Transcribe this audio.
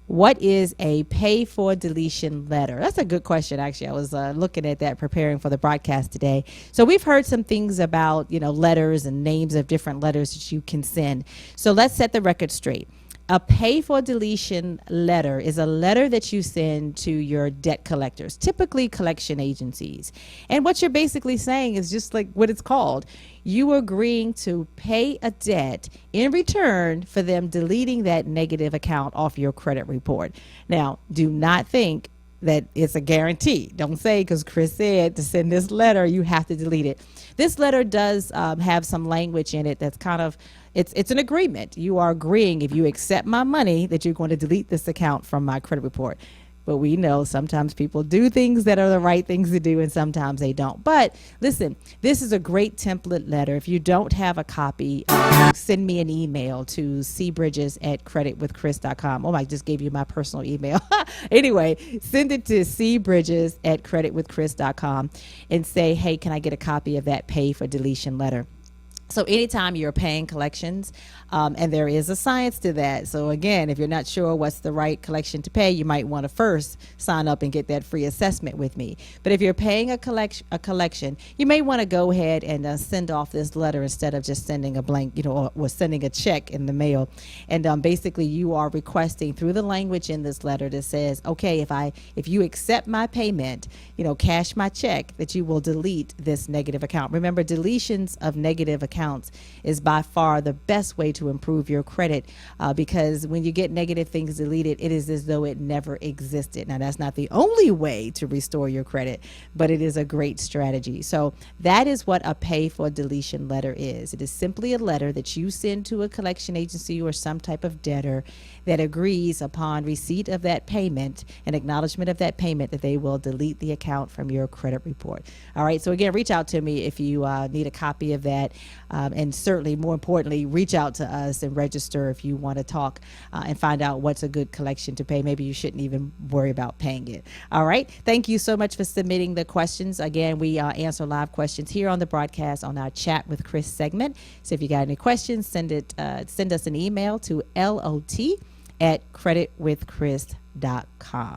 What is a pay for deletion letter? That's a good question, actually. I was looking at that preparing for the broadcast today. So we've heard some things about, letters and names of different letters that you can send. So let's set the record straight. A pay for deletion letter is a letter that you send to your debt collectors, typically collection agencies. And what you're basically saying is just like what it's called. You are agreeing to pay a debt in return for them deleting that negative account off your credit report. Now, do not think that it's a guarantee. Don't say, because Chris said to send this letter, you have to delete it. This letter does have some language in it that's kind of, it's an agreement. You are agreeing, if you accept my money, that you're going to delete this account from my credit report. But we know sometimes people do things that are the right things to do and sometimes they don't. But listen, this is a great template letter. If you don't have a copy, send me an email to cbridges@creditwithchris.com. Oh, I just gave you my personal email. Anyway, send it to cbridges@creditwithchris.com and say, hey, can I get a copy of that pay for deletion letter? So anytime you're paying collections, and there is a science to that. So again, if you're not sure what's the right collection to pay, you might want to first sign up and get that free assessment with me. But if you're paying a collection, you may want to go ahead and send off this letter instead of just sending a blank, or sending a check in the mail. And basically, you are requesting through the language in this letter that says, okay, if you accept my payment, cash my check, that you will delete this negative account. Remember, deletions of negative accounts is by far the best way to improve your credit, because when you get negative things deleted, it is as though it never existed. Now, that's not the only way to restore your credit, but it is a great strategy. So that is what a pay for deletion letter is. It is simply a letter that you send to a collection agency or some type of debtor that agrees upon receipt of that payment and acknowledgement of that payment that they will delete the account from your credit report. All right. So again, reach out to me if you need a copy of that. And certainly, more importantly, reach out to us and register if you want to talk and find out what's a good collection to pay. Maybe you shouldn't even worry about paying it. All right. Thank you so much for submitting the questions. Again, we answer live questions here on the broadcast on our Chat with Chris segment. So if you got any questions, send us an email to lot@creditwithchris.com.